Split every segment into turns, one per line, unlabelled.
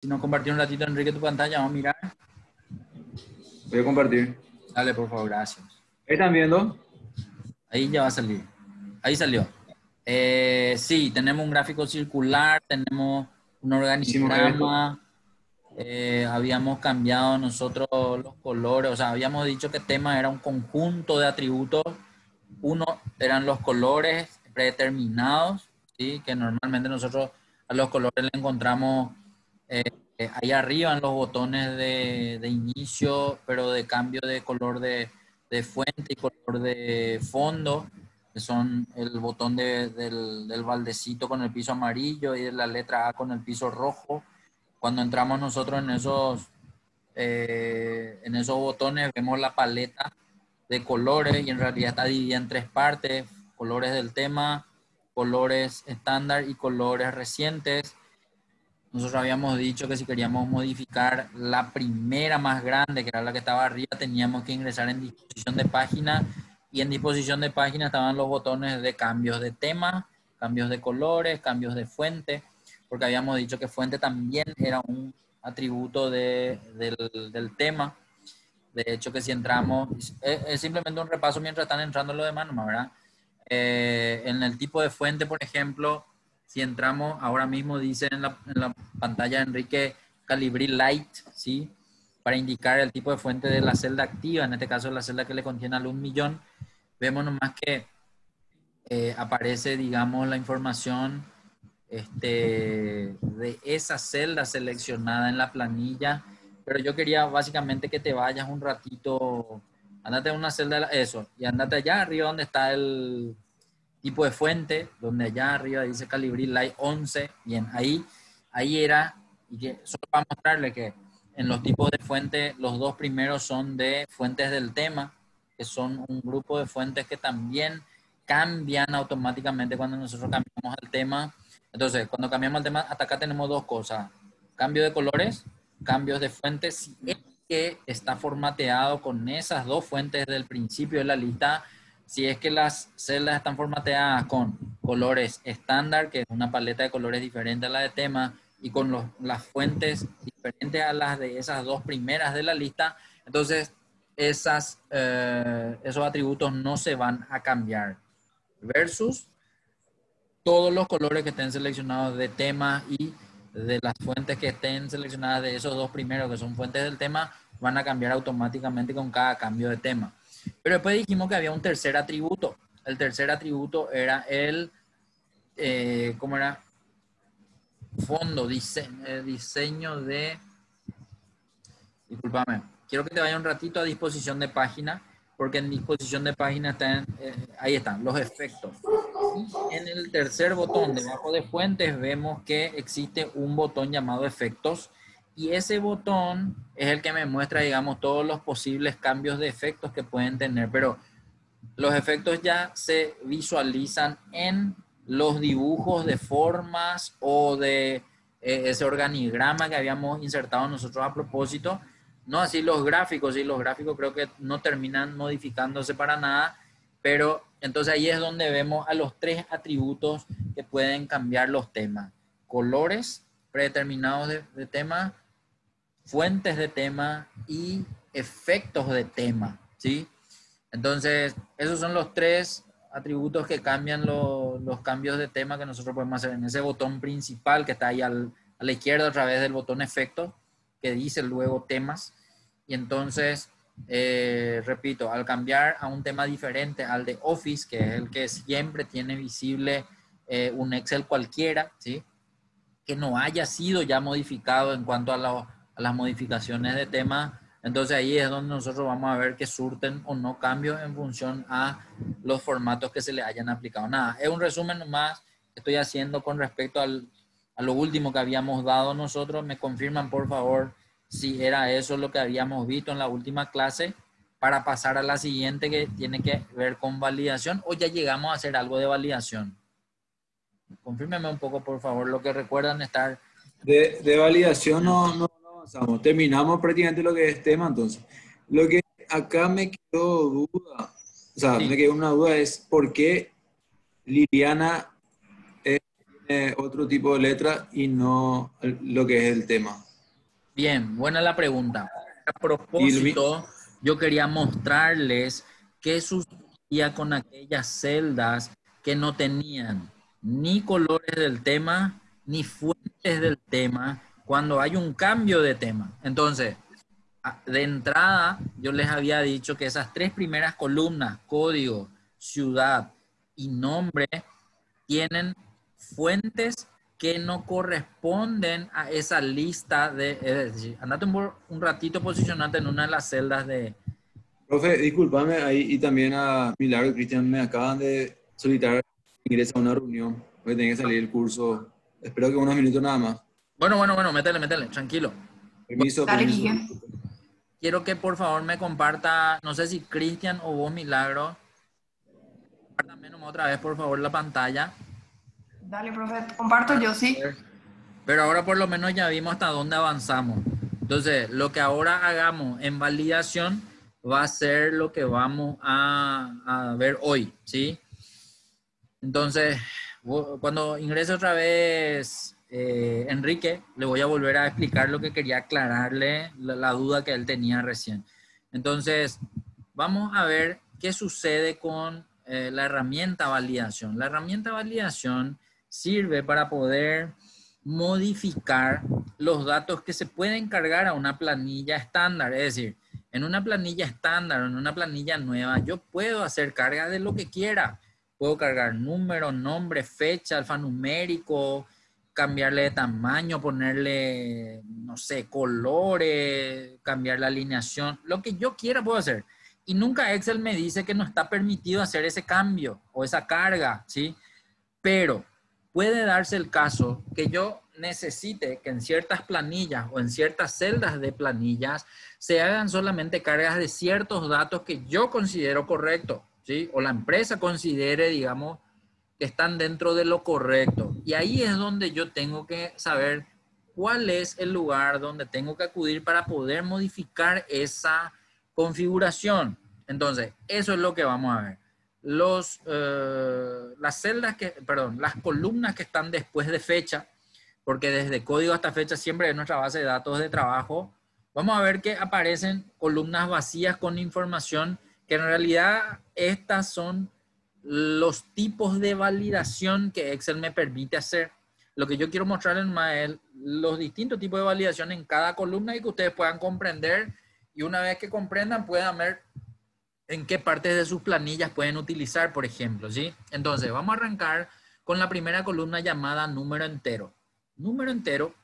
Si no compartir un ratito, Enrique, tu pantalla, vamos a mirar.
Voy a compartir.
Dale, por favor, gracias.
¿Están viendo?
Ahí ya va a salir. Ahí salió. Sí, tenemos un gráfico circular, tenemos un
Hicimos esto.
organigrama. Habíamos cambiado nosotros los colores, o sea, habíamos dicho que tema era un conjunto de atributos. Uno eran los colores predeterminados, ¿sí? Que normalmente nosotros a los colores le encontramos ahí arriba en los botones de inicio, pero de cambio de color de fuente y color de fondo, que son el botón del baldecito con el piso amarillo y de la letra A con el piso rojo. Cuando entramos nosotros en esos botones, vemos la paleta de colores y en realidad está dividida en tres partes: colores del tema, colores estándar y colores recientes. Nosotros habíamos dicho que si queríamos modificar la primera más grande, que era la que estaba arriba, teníamos que ingresar en disposición de página, y en disposición de página estaban los botones de cambios de tema, cambios de colores, cambios de fuente, porque habíamos dicho que fuente también era un atributo del tema. De hecho, que si entramos, es simplemente un repaso mientras están entrando los demás, ¿no? ¿Verdad? En el tipo de fuente, por ejemplo, si entramos, ahora mismo dice en la pantalla Enrique Calibri Light, ¿sí? Para indicar el tipo de fuente de la celda activa, en este caso la celda que le contiene al 1.000.000. Vemos nomás que aparece, digamos, la información de esa celda seleccionada en la planilla, pero yo quería básicamente que te vayas un ratito, andate a una celda, eso, y andate allá arriba donde está el tipo de fuente, donde allá arriba dice Calibri Light 11, bien, ahí era, y que solo para mostrarle que en los tipos de fuente, los dos primeros son de fuentes del tema, que son un grupo de fuentes que también cambian automáticamente cuando nosotros cambiamos el tema. Entonces, cuando cambiamos el tema, hasta acá tenemos dos cosas: cambio de colores, cambios de fuentes. Si es que está formateado con esas dos fuentes del principio de la lista, si es que las celdas están formateadas con colores estándar, que es una paleta de colores diferente a la de tema, y con las fuentes diferentes a las de esas dos primeras de la lista, entonces esos atributos no se van a cambiar. Versus todos los colores que estén seleccionados de tema y de las fuentes que estén seleccionadas de esos dos primeros, que son fuentes del tema, van a cambiar automáticamente con cada cambio de tema. Pero después dijimos que había un tercer atributo. El tercer atributo era ¿cómo era? Fondo, diseño de... Discúlpame. Quiero que te vaya un ratito a disposición de página, porque en disposición de página ahí están los efectos. Y en el tercer botón, debajo de fuentes, vemos que existe un botón llamado efectos, y ese botón es el que me muestra, digamos, todos los posibles cambios de efectos que pueden tener, pero los efectos ya se visualizan en los dibujos de formas o de ese organigrama que habíamos insertado nosotros a propósito. No así los gráficos, y los gráficos creo que no terminan modificándose para nada, pero entonces ahí es donde vemos a los tres atributos que pueden cambiar los temas: colores predeterminados de tema, fuentes de tema y efectos de tema, ¿sí? Entonces, esos son los tres atributos que cambian los cambios de tema que nosotros podemos hacer en ese botón principal que está ahí a la izquierda a través del botón efectos, que dice luego temas. Y entonces, repito, al cambiar a un tema diferente al de Office, que es el que siempre tiene visible un Excel cualquiera, ¿sí? Que no haya sido ya modificado en cuanto a las modificaciones de tema, entonces ahí es donde nosotros vamos a ver que surten o no cambios en función a los formatos que se le hayan aplicado. Nada, es un resumen nomás que estoy haciendo con respecto a lo último que habíamos dado nosotros. Me confirman, por favor, si era eso lo que habíamos visto en la última clase, para pasar a la siguiente, que tiene que ver con validación, o ya llegamos a hacer algo de validación. Confírmeme un poco, por favor, lo que recuerdan estar.
De validación no avanzamos. Terminamos prácticamente lo que es tema, entonces. Lo que acá me quedó duda, o sea,
Sí,
me quedó una duda es por qué Liliana tiene otro tipo de letra y no lo que es el tema.
Bien, buena la pregunta. A
Y
propósito, yo quería mostrarles qué sucedía con aquellas celdas que no tenían ni colores del tema, ni fuentes del tema, cuando hay un cambio de tema. Entonces, de entrada, yo les había dicho que esas tres primeras columnas, código, ciudad y nombre, tienen fuentes que no corresponden a esa lista de, es decir, andate un ratito, posicionate en una de las celdas de...
profe, discúlpame ahí y también a Milagro y Cristian me acaban de solicitar ingreso a una reunión. Voy a tener que salir del curso. Espero que unos minutos nada más.
Bueno, métele, tranquilo.
Permiso,
Dale,
permiso.
Guille.
Quiero que por favor me comparta, no sé si Cristian o vos, Milagro, compártame nomás otra vez por favor la pantalla.
Dale, profe. Comparto yo, sí.
Pero ahora por lo menos ya vimos hasta dónde avanzamos. Entonces, lo que ahora hagamos en validación va a ser lo que vamos a ver hoy, ¿sí? Entonces, cuando ingrese otra vez Enrique, le voy a volver a explicar lo que quería aclararle, la duda que él tenía recién. Entonces, vamos a ver qué sucede con la herramienta validación. La herramienta validación sirve para poder modificar los datos que se pueden cargar a una planilla estándar. Es decir, en una planilla estándar o en una planilla nueva, yo puedo hacer carga de lo que quiera. Puedo cargar número, nombre, fecha, alfanumérico, cambiarle de tamaño, ponerle, no sé, colores, cambiar la alineación, lo que yo quiera puedo hacer. Y nunca Excel me dice que no está permitido hacer ese cambio o esa carga, ¿sí? Pero puede darse el caso que yo necesite que en ciertas planillas o en ciertas celdas de planillas se hagan solamente cargas de ciertos datos que yo considero correctos, ¿sí? O la empresa considere, digamos, que están dentro de lo correcto. Y ahí es donde yo tengo que saber cuál es el lugar donde tengo que acudir para poder modificar esa configuración. Entonces, eso es lo que vamos a ver. Las celdas que, perdón, las columnas que están después de fecha, porque desde código hasta fecha siempre es nuestra base de datos de trabajo, vamos a ver que aparecen columnas vacías con información que en realidad estas son los tipos de validación que Excel me permite hacer. Lo que yo quiero mostrarles más es los distintos tipos de validación en cada columna y que ustedes puedan comprender, y una vez que comprendan puedan ver en qué partes de sus planillas pueden utilizar, por ejemplo, ¿sí? Entonces, vamos a arrancar con la primera columna llamada número entero. Número entero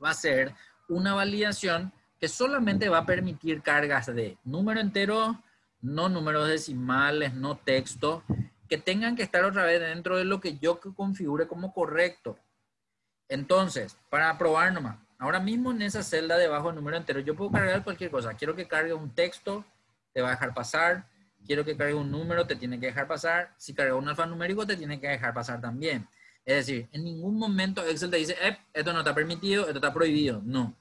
va a ser una validación que solamente va a permitir cargas de número entero, no números decimales, no texto, que tengan que estar otra vez dentro de lo que yo configure como correcto. Entonces, para probar nomás, ahora mismo en esa celda debajo del número entero, yo puedo cargar cualquier cosa. Quiero que cargue un texto, te va a dejar pasar. Quiero que cargue un número, te tiene que dejar pasar. Si carga un alfanumérico, te tiene que dejar pasar también. Es decir, en ningún momento Excel te dice, esto no está permitido, esto está prohibido. No.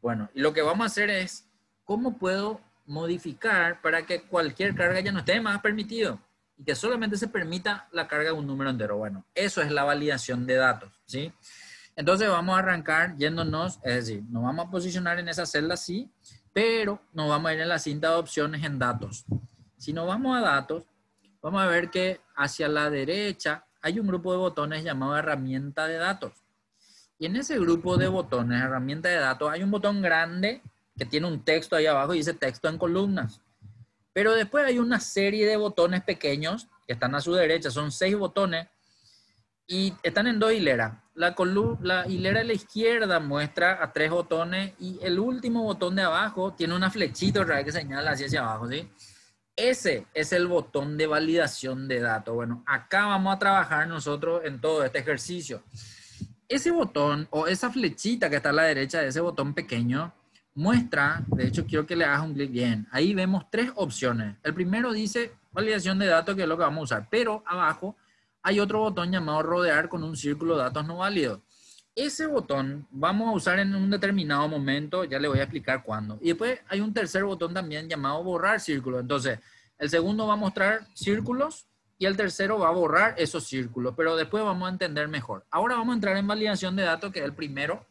Bueno, y lo que vamos a hacer es, ¿cómo puedo modificar para que cualquier carga ya no esté más permitido? Y que solamente se permita la carga de un número entero. Bueno, eso es la validación de datos, ¿sí? Entonces vamos a arrancar yéndonos, es decir, nos vamos a posicionar en esa celda, sí, pero nos vamos a ir en la cinta de opciones en datos. Si nos vamos a datos, vamos a ver que hacia la derecha hay un grupo de botones llamado herramienta de datos. Y en ese grupo de botones, herramienta de datos, hay un botón grande que tiene un texto ahí abajo y dice texto en columnas. Pero después hay una serie de botones pequeños que están a su derecha, son 6 botones y están en 2 hileras. La hilera de la izquierda muestra a 3 botones y el último botón de abajo tiene una flechita otra vez que señala hacia abajo, ¿sí? Ese es el botón de validación de datos. Bueno, acá vamos a trabajar nosotros en todo este ejercicio. Ese botón o esa flechita que está a la derecha de ese botón pequeño muestra, de hecho quiero que le hagas un clic bien, ahí vemos 3 opciones. El primero dice validación de datos, que es lo que vamos a usar, pero abajo hay otro botón llamado rodear con un círculo de datos no válidos. Ese botón vamos a usar en un determinado momento, ya le voy a explicar cuándo. Y después hay un tercer botón también llamado borrar círculo. Entonces, el segundo va a mostrar círculos y el tercero va a borrar esos círculos, pero después vamos a entender mejor. Ahora vamos a entrar en validación de datos, que es el primero,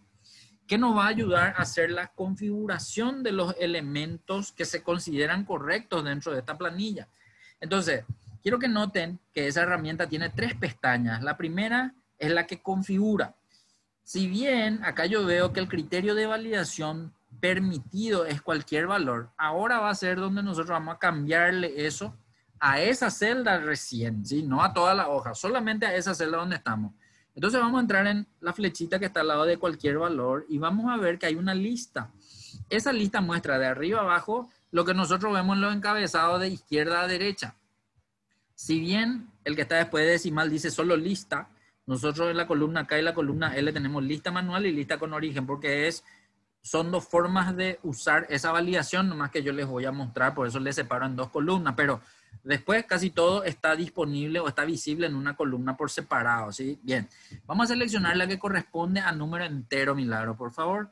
que nos va a ayudar a hacer la configuración de los elementos que se consideran correctos dentro de esta planilla. Entonces, quiero que noten que esa herramienta tiene 3 pestañas. La primera es la que configura. Si bien acá yo veo que el criterio de validación permitido es cualquier valor, ahora va a ser donde nosotros vamos a cambiarle eso a esa celda recién, ¿sí? No a toda la hoja, solamente a esa celda donde estamos. Entonces vamos a entrar en la flechita que está al lado de cualquier valor y vamos a ver que hay una lista. Esa lista muestra de arriba a abajo lo que nosotros vemos en los encabezados de izquierda a derecha. Si bien el que está después de decimal dice solo lista, nosotros en la columna K y la columna L tenemos lista manual y lista con origen, porque son 2 formas de usar esa validación, nomás que yo les voy a mostrar, por eso les separo en 2 columnas, pero después casi todo está disponible o está visible en una columna por separado, ¿sí? Bien, vamos a seleccionar la que corresponde a número entero, Milagro, por favor.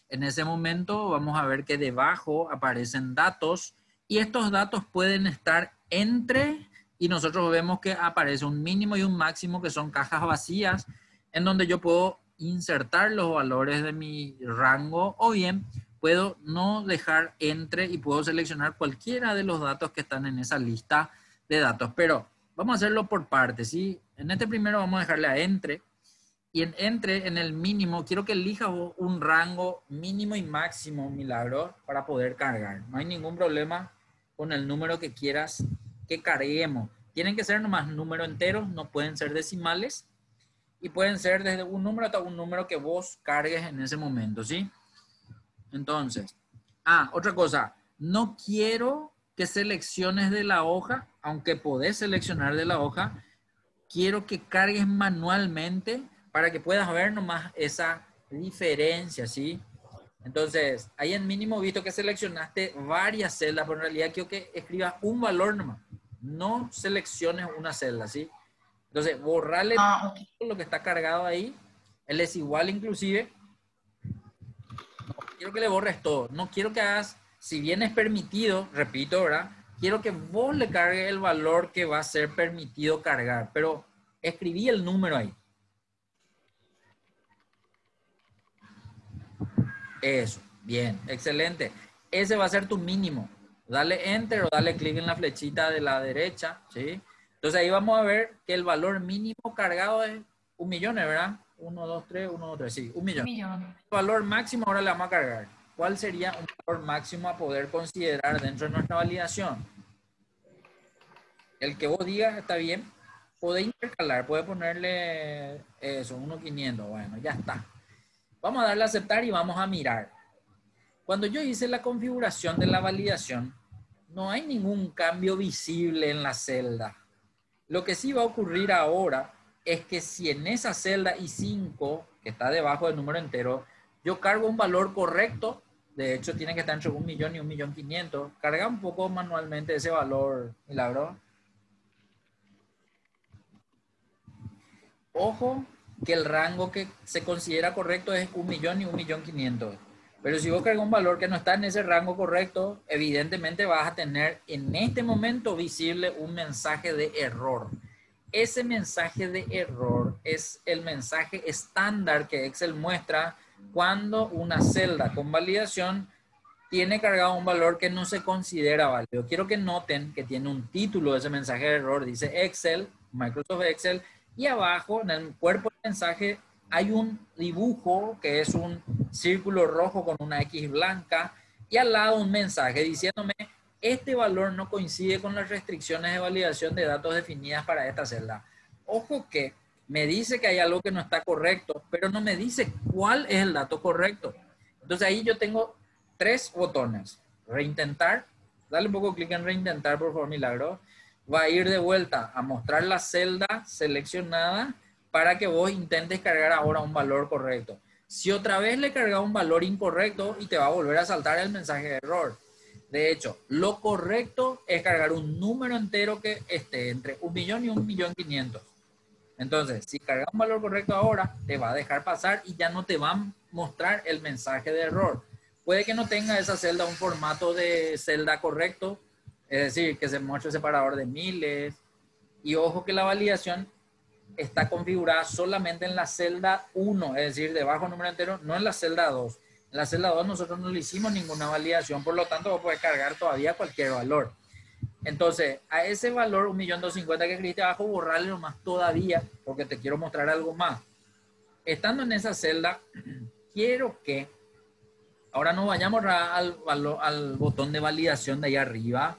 En ese momento vamos a ver que debajo aparecen datos y estos datos pueden estar entre, y nosotros vemos que aparece un mínimo y un máximo que son cajas vacías en donde yo puedo insertar los valores de mi rango o bien puedo no dejar entre y puedo seleccionar cualquiera de los datos que están en esa lista de datos. Pero vamos a hacerlo por partes, ¿sí? En este primero vamos a dejarle a entre. Y en entre, en el mínimo, quiero que elijas un rango mínimo y máximo, Milagro, para poder cargar. No hay ningún problema con el número que quieras que carguemos. Tienen que ser nomás números enteros, no pueden ser decimales. Y pueden ser desde un número hasta un número que vos cargues en ese momento, ¿sí? Entonces, otra cosa, no quiero que selecciones de la hoja, aunque podés seleccionar de la hoja, quiero que cargues manualmente para que puedas ver nomás esa diferencia, ¿sí? Entonces, ahí en mínimo visto que seleccionaste varias celdas, pero en realidad quiero que escribas un valor nomás. No selecciones una celda, ¿sí? Entonces, borrarle todo lo que está cargado ahí. Él es igual inclusive. No quiero que le borres todo. No quiero que hagas, si bien es permitido, repito, ¿verdad? Quiero que vos le cargues el valor que va a ser permitido cargar. Pero escribí el número ahí. Eso. Bien. Excelente. Ese va a ser tu mínimo. Dale Enter o dale clic en la flechita de la derecha, ¿sí? Entonces ahí vamos a ver que el valor mínimo cargado es 1.000.000, ¿verdad? 1, 2, 3, 1, 2, 3, sí, 1.000.000. El valor máximo ahora le vamos a cargar. ¿Cuál sería un valor máximo a poder considerar dentro de nuestra validación? El que vos digas está bien. Puede intercalar, puede ponerle eso, 1.500. Bueno, ya está. Vamos a darle a aceptar y vamos a mirar. Cuando yo hice la configuración de la validación, no hay ningún cambio visible en la celda. Lo que sí va a ocurrir ahora es que si en esa celda I5, que está debajo del número entero, yo cargo un valor correcto, de hecho tiene que estar entre 1.000.000 y 1.500.000, carga un poco manualmente ese valor, Milagro. Ojo que el rango que se considera correcto es 1.000.000 y 1.500.000. Pero si vos cargas un valor que no está en ese rango correcto, evidentemente vas a tener en este momento visible un mensaje de error. Ese mensaje de error es el mensaje estándar que Excel muestra cuando una celda con validación tiene cargado un valor que no se considera válido. Quiero que noten que tiene un título ese mensaje de error, dice Excel, Microsoft Excel, y abajo en el cuerpo del mensaje hay un dibujo que es un círculo rojo con una X blanca y al lado un mensaje diciéndome este valor no coincide con las restricciones de validación de datos definidas para esta celda. Ojo que me dice que hay algo que no está correcto, pero no me dice cuál es el dato correcto. Entonces ahí yo tengo 3 botones. Reintentar. Dale un poco clic en reintentar, por favor, Milagro. Va a ir de vuelta a mostrar la celda seleccionada para que vos intentes cargar ahora un valor correcto. Si otra vez le cargas un valor incorrecto y te va a volver a saltar el mensaje de error. De hecho, lo correcto es cargar un número entero que esté entre 1.000.000 y 1.500.000. Entonces, si cargas un valor correcto ahora, te va a dejar pasar y ya no te va a mostrar el mensaje de error. Puede que no tenga esa celda un formato de celda correcto, es decir, que se muestre separador de miles. Y ojo que la validación está configurada solamente en la celda 1, es decir, debajo del número entero, no en la celda 2. En la celda 2 nosotros no le hicimos ninguna validación, por lo tanto vos podés cargar todavía cualquier valor. Entonces, a ese valor 1.250.000 que escribiste abajo, borrarle nomás todavía, porque te quiero mostrar algo más. Estando en esa celda, quiero que ahora nos vayamos al botón de validación de ahí arriba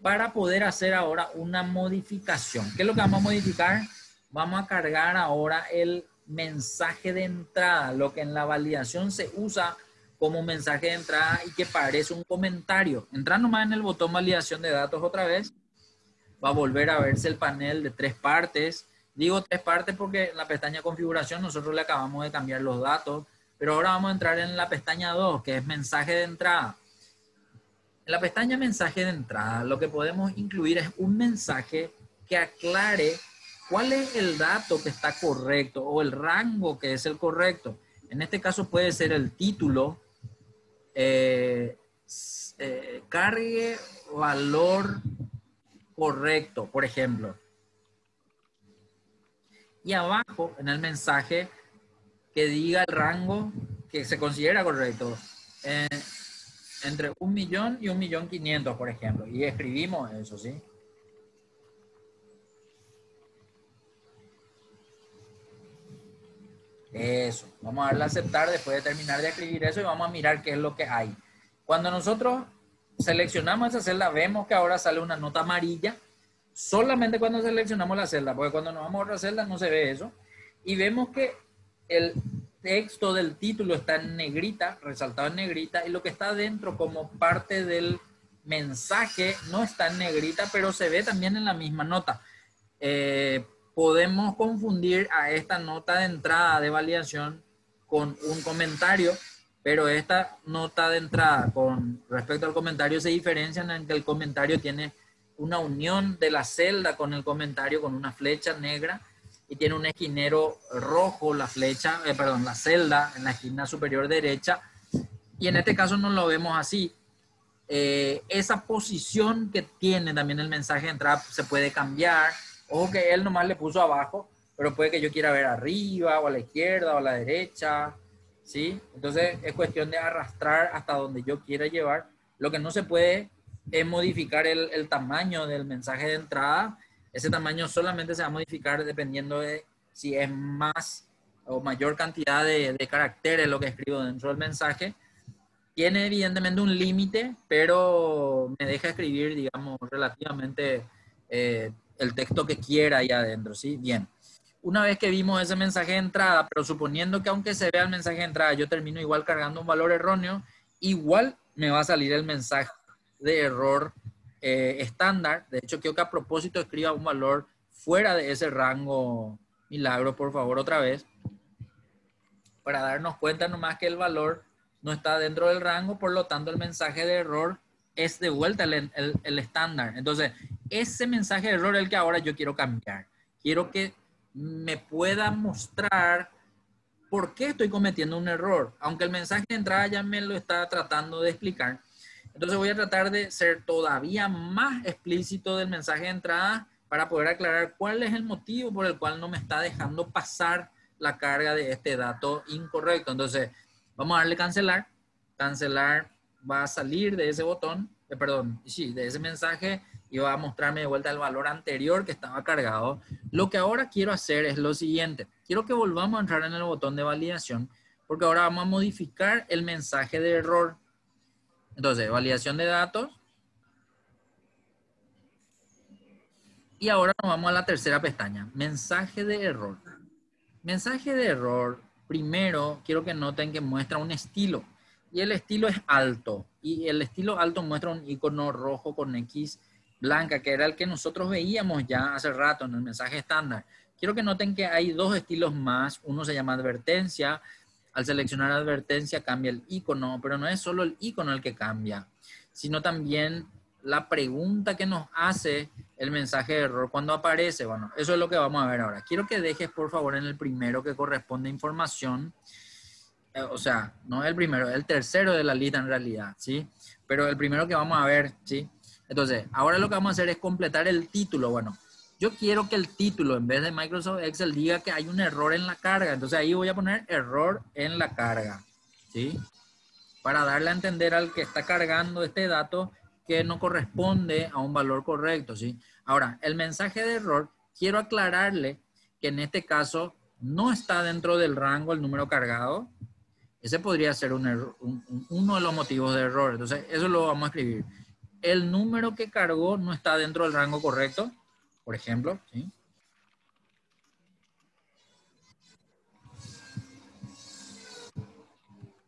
para poder hacer ahora una modificación. ¿Qué es lo que vamos a modificar? Vamos a cargar ahora el mensaje de entrada, lo que en la validación se usa como mensaje de entrada y que parece un comentario. Entrando más en el botón validación de datos otra vez, va a volver a verse el panel de 3 partes. Digo 3 partes porque en la pestaña configuración nosotros le acabamos de cambiar los datos, pero ahora vamos a entrar en la pestaña 2, que es mensaje de entrada. En la pestaña mensaje de entrada, lo que podemos incluir es un mensaje que aclare cuál es el dato que está correcto o el rango que es el correcto. En este caso puede ser el título, cargue valor correcto, por ejemplo. Y abajo en el mensaje que diga el rango que se considera correcto. Entre 1.000.000 y 1.500.000, por ejemplo. Y escribimos eso, ¿sí? Eso. Vamos a darle a aceptar después de terminar de escribir eso y vamos a mirar qué es lo que hay. Cuando nosotros seleccionamos esa celda, vemos que ahora sale una nota amarilla. Solamente cuando seleccionamos la celda, porque cuando nos vamos a otra celda no se ve eso. Y vemos que el texto del título está en negrita, resaltado en negrita, y lo que está dentro como parte del mensaje no está en negrita, pero se ve también en la misma nota. Podemos confundir a esta nota de entrada de validación con un comentario, pero esta nota de entrada con respecto al comentario se diferencian en que el comentario tiene una unión de la celda con el comentario con una flecha negra y tiene un esquinero rojo, la flecha, la celda en la esquina superior derecha, y en este caso no lo vemos así. Esa posición que tiene también el mensaje de entrada se puede cambiar. Ojo que él nomás le puso abajo, pero puede que yo quiera ver arriba o a la izquierda o a la derecha, ¿sí? Entonces es cuestión de arrastrar hasta donde yo quiera llevar. Lo que no se puede es modificar el tamaño del mensaje de entrada. Ese tamaño solamente se va a modificar dependiendo de si es más o mayor cantidad de caracteres lo que escribo dentro del mensaje. Tiene evidentemente un límite, pero me deja escribir, digamos, relativamente el texto que quiera ahí adentro, ¿sí? Bien. Una vez que vimos ese mensaje de entrada, pero suponiendo que aunque se vea el mensaje de entrada, yo termino igual cargando un valor erróneo, igual me va a salir el mensaje de error estándar. De hecho, quiero que a propósito escriba un valor fuera de ese rango. Milagro, por favor, otra vez, para darnos cuenta nomás que el valor no está dentro del rango, por lo tanto el mensaje de error es de vuelta el estándar. Entonces, ese mensaje de error es el que ahora yo quiero cambiar. Quiero que me pueda mostrar por qué estoy cometiendo un error, aunque el mensaje de entrada ya me lo está tratando de explicar. Entonces voy a tratar de ser todavía más explícito del mensaje de entrada para poder aclarar cuál es el motivo por el cual no me está dejando pasar la carga de este dato incorrecto. Entonces vamos a darle cancelar. Cancelar va a salir de ese botón, de ese mensaje, y va a mostrarme de vuelta el valor anterior que estaba cargado. Lo que ahora quiero hacer es lo siguiente. Quiero que volvamos a entrar en el botón de validación, porque ahora vamos a modificar el mensaje de error. Entonces, validación de datos. Y ahora nos vamos a la tercera pestaña, mensaje de error. Mensaje de error, primero quiero que noten que muestra un estilo. Y el estilo es alto. Y el estilo alto muestra un icono rojo con X blanca, que era el que nosotros veíamos ya hace rato en el mensaje estándar. Quiero que noten que hay dos estilos más. Uno se llama advertencia. Al seleccionar advertencia cambia el icono, pero no es solo el icono el que cambia, sino también la pregunta que nos hace el mensaje de error cuando aparece. Bueno, eso es lo que vamos a ver ahora. Quiero que dejes, por favor, en el primero que corresponde a información. O sea, no es el primero, es el tercero de la lista en realidad, ¿sí? Pero el primero que vamos a ver, ¿sí? Entonces, ahora lo que vamos a hacer es completar el título. Bueno, yo quiero que el título, en vez de Microsoft Excel, diga que hay un error en la carga. Entonces ahí voy a poner error en la carga, ¿sí? Para darle a entender al que está cargando este dato que no corresponde a un valor correcto, ¿sí? Ahora, el mensaje de error, quiero aclararle que en este caso no está dentro del rango el número cargado. Ese podría ser uno de los motivos de error. Entonces, eso lo vamos a escribir. El número que cargó no está dentro del rango correcto, por ejemplo, ¿sí?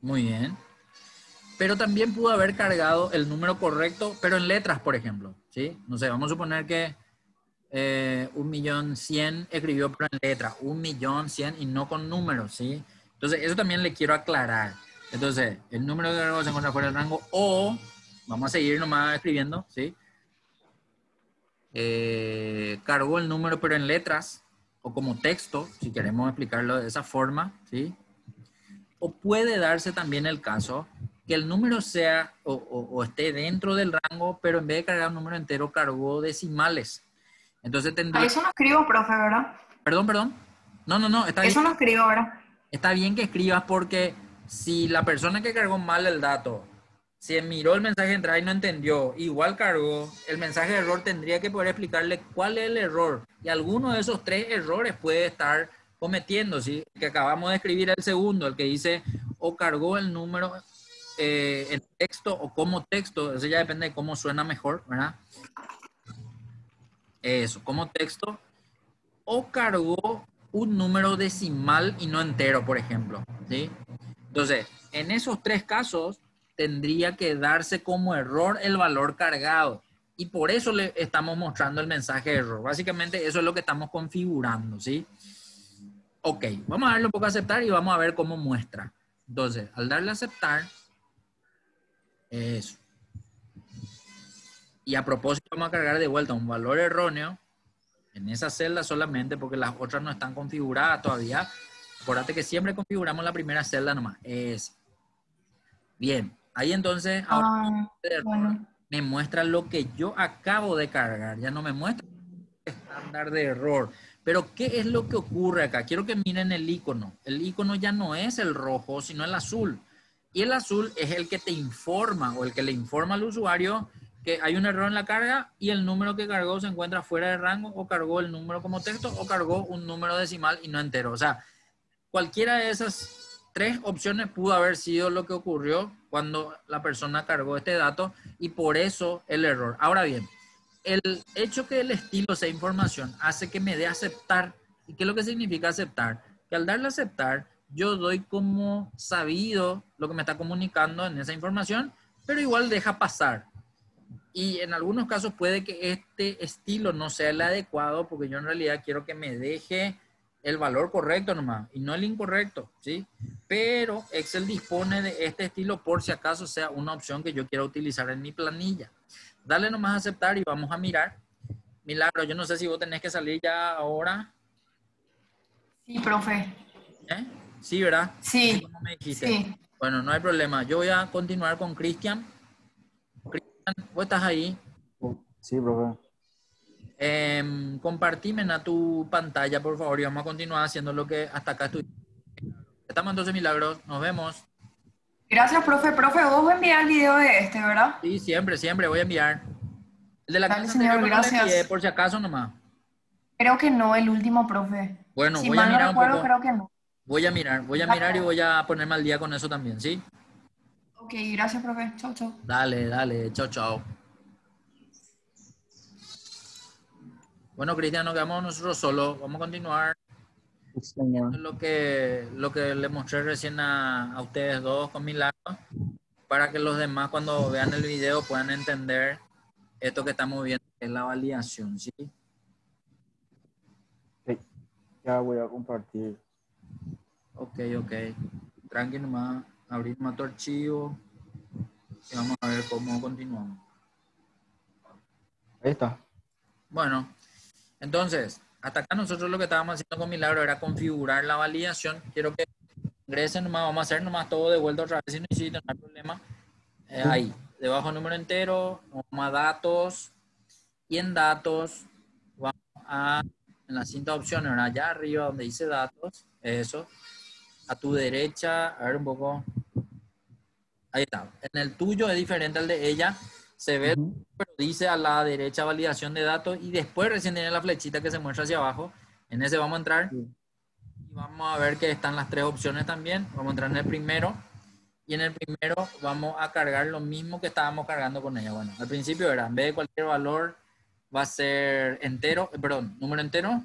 Muy bien. Pero también pudo haber cargado el número correcto, pero en letras, por ejemplo, ¿sí? No sé, vamos a suponer que 1.100.000 escribió pero en letra, 1.100.000 y no con números, ¿sí? Entonces, eso también le quiero aclarar. Entonces, el número de cargo se encuentra fuera del rango o, vamos a seguir nomás escribiendo, ¿sí? Cargó el número pero en letras o como texto, si queremos explicarlo de esa forma, ¿sí? O puede darse también el caso que el número sea o esté dentro del rango, pero en vez de cargar un número entero, cargó decimales. Entonces
Ah,
tendría...
eso no escribo, profe, ¿verdad?
Perdón. No, está bien.
Eso no escribo, ¿verdad?
Está bien que escribas porque si la persona que cargó mal el dato, si miró el mensaje de entrada y no entendió, igual cargó, el mensaje de error tendría que poder explicarle cuál es el error. Y alguno de esos 3 errores puede estar cometiendo, ¿sí? Que acabamos de escribir el segundo, el que dice o cargó el número en texto o como texto, eso ya depende de cómo suena mejor, ¿verdad? Eso, como texto, o cargó un número decimal y no entero, por ejemplo, ¿sí? Entonces, en esos 3 casos, tendría que darse como error el valor cargado. Y por eso le estamos mostrando el mensaje de error. Básicamente, eso es lo que estamos configurando, ¿sí? Ok, vamos a darle un poco a aceptar y vamos a ver cómo muestra. Entonces, al darle a aceptar, eso. Y a propósito, vamos a cargar de vuelta un valor erróneo en esa celda solamente porque las otras no están configuradas todavía. Acuérdate que siempre configuramos la primera celda nomás. Es bien. Ahí entonces, ahora
Ah, bueno.
me muestra lo que yo acabo de cargar. Ya no me muestra el estándar de error. Pero, ¿qué es lo que ocurre acá? Quiero que miren el icono. El icono ya no es el rojo, sino el azul. Y el azul es el que te informa o el que le informa al usuario que hay un error en la carga y el número que cargó se encuentra fuera de rango o cargó el número como texto o cargó un número decimal y no entero. O sea, cualquiera de esas 3 opciones pudo haber sido lo que ocurrió cuando la persona cargó este dato y por eso el error. Ahora bien, el hecho que el estilo sea información hace que me dé aceptar. ¿Y qué es lo que significa aceptar? Que al darle a aceptar, yo doy como sabido lo que me está comunicando en esa información, pero igual deja pasar. Y en algunos casos puede que este estilo no sea el adecuado porque yo en realidad quiero que me deje el valor correcto nomás y no el incorrecto, ¿sí? Pero Excel dispone de este estilo por si acaso sea una opción que yo quiera utilizar en mi planilla. Dale nomás a aceptar y vamos a mirar. Milagro, yo no sé si vos tenés que salir ya ahora.
Sí, profe.
¿Eh? Sí, ¿verdad? Así
Sí,
como me dijiste.
sí.
Bueno, no hay problema. Yo voy a continuar con Cristian. Cristian, vos estás ahí.
Sí, profe.
Compartime a tu pantalla, por favor, y vamos a continuar haciendo lo que hasta acá estuvimos. Estamos entonces, Milagros. Nos vemos.
Gracias, profe. Profe, vos me enviar el video de este, ¿verdad?
Sí, siempre voy a enviar. El de la
Dale,
clase anterior,
señor,
pero no le envié,
gracias.
por si acaso nomás.
Creo que no, el último, profe.
Bueno,
Si
voy a
mal no
mirar un
recuerdo,
poco.
creo que no.
Voy a mirar y voy a ponerme al día con eso también, ¿sí?
Ok, gracias, profe. Chau, chau.
Dale. Chao, chao. Bueno, Cristian, nos quedamos nosotros solos. Vamos a continuar
Sí, señor.
lo que le mostré recién a ustedes dos con Milagro, para que los demás cuando vean el video puedan entender esto que estamos viendo, que es la validación, ¿sí?
Sí, ya voy a compartir.
Ok. Tranqui nomás, abrir más tu archivo y vamos a ver cómo continuamos.
Ahí está.
Bueno, entonces, hasta acá nosotros lo que estábamos haciendo con Milagro era configurar la validación. Quiero que ingresen nomás, vamos a hacer nomás todo de vuelta otra vez, si no hiciste, no hay problema. Ahí, debajo número entero, vamos a datos, y en datos vamos en las cinta opciones, ¿verdad? Allá arriba donde dice datos, eso. A tu derecha, a ver un poco. Ahí está. En el tuyo es diferente al de ella. Se ve, pero dice a la derecha validación de datos y después recién tiene la flechita que se muestra hacia abajo. En ese vamos a entrar y vamos a ver que están las tres opciones también. Vamos a entrar en el primero y en el primero vamos a cargar lo mismo que estábamos cargando con ella. Bueno, al principio era, en vez de cualquier valor va a ser entero, perdón, número entero.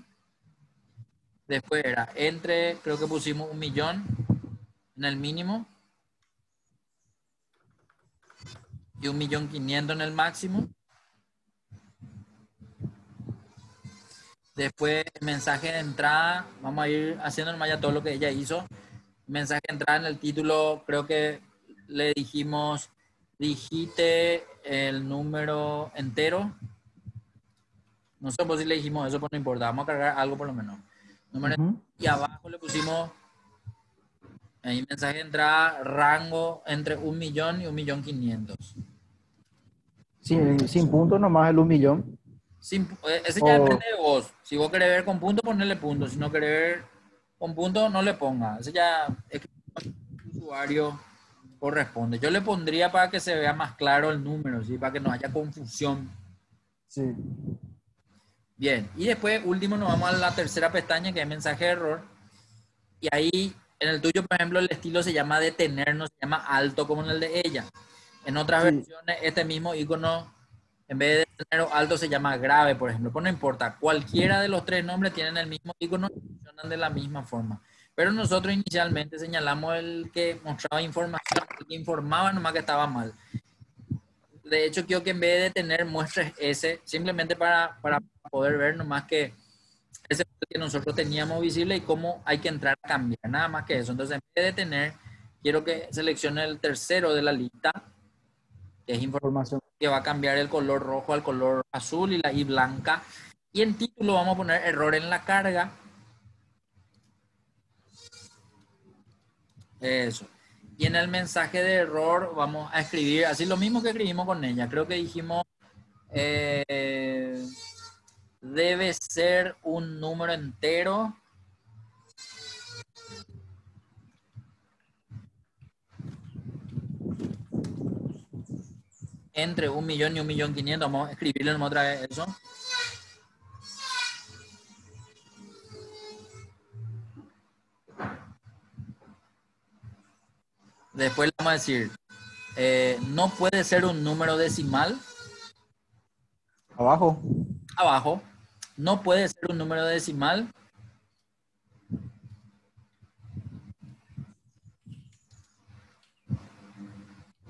Después era entre, creo que pusimos 1.000.000 en el mínimo y 1.500.000 en el máximo. Después, mensaje de entrada. Vamos a ir haciendo nomás ya todo lo que ella hizo. Mensaje de entrada en el título, creo que le dijimos, digite el número entero. No sé por si le dijimos eso, pero no importa. Vamos a cargar algo por lo menos. Y abajo le pusimos ahí mensaje de entrada, rango entre 1.000.000 y 1.500.000.
Sin punto nomás el 1.000.000.
Ese ya depende de vos. Si vos querés ver con punto, ponele punto. Si no querés ver con punto, no le ponga. Ese ya es que el usuario corresponde. Yo le pondría para que se vea más claro el número, ¿sí? Para que no haya confusión.
Sí.
Bien. Y después, último, nos vamos a la tercera pestaña, que es mensaje de error. Y ahí, en el tuyo, por ejemplo, el estilo se llama detener, no se llama alto como en el de ella. En otras versiones, este mismo icono, en vez de tener alto, se llama grave, por ejemplo. Pues no importa, cualquiera de los tres nombres tienen el mismo icono y funcionan de la misma forma. Pero nosotros inicialmente señalamos el que mostraba información, el que informaba nomás que estaba mal. De hecho, quiero que en vez de tener muestres ese, simplemente para poder ver nomás que ese es el que nosotros teníamos visible y cómo hay que entrar a cambiar, nada más que eso. Entonces, en vez de tener, quiero que seleccione el tercero de la lista, que es información que va a cambiar el color rojo al color azul y la I blanca. Y en título vamos a poner error en la carga. Eso. Y en el mensaje de error vamos a escribir así lo mismo que escribimos con ella. Creo que dijimos debe ser un número entero entre 1.000.000 y 1.500.000. Vamos a escribirle otra vez eso. Después le vamos a decir, no puede ser un número decimal.
Abajo.
Abajo. No puede ser un número decimal.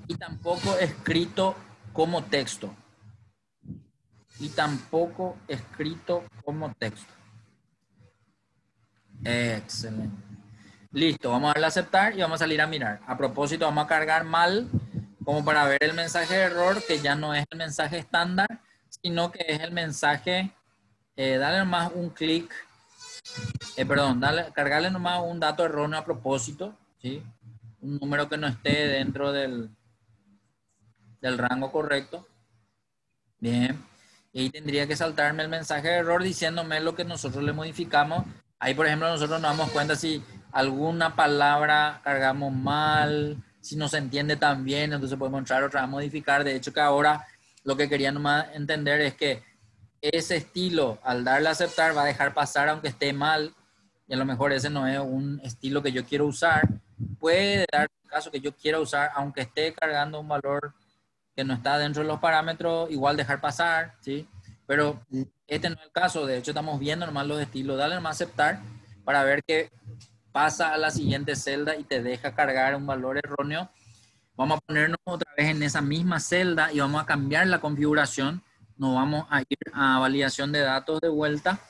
Y tampoco escrito como texto. Y tampoco escrito como texto. Excelente. Listo, vamos a darle a aceptar y vamos a salir a mirar. A propósito, vamos a cargar mal como para ver el mensaje de error, que ya no es el mensaje estándar, sino que es el mensaje, dale nomás un clic, cargarle nomás un dato erróneo a propósito, ¿sí? Un número que no esté dentro del rango correcto. Bien. Y ahí tendría que saltarme el mensaje de error diciéndome lo que nosotros le modificamos. Ahí, por ejemplo, nosotros nos damos cuenta si alguna palabra cargamos mal, si no se entiende tan bien, entonces podemos entrar otra vez a modificar. De hecho, que ahora lo que quería nomás entender es que ese estilo, al darle a aceptar, va a dejar pasar aunque esté mal, y a lo mejor ese no es un estilo que yo quiero usar. Puede dar el caso que yo quiera usar, aunque esté cargando un valor que no está dentro de los parámetros, igual dejar pasar, ¿sí? Pero este no es el caso. De hecho, estamos viendo nomás los estilos. Dale nomás aceptar para ver que pasa a la siguiente celda y te deja cargar un valor erróneo. Vamos a ponernos otra vez en esa misma celda y vamos a cambiar la configuración. Nos vamos a ir a validación de datos de vuelta.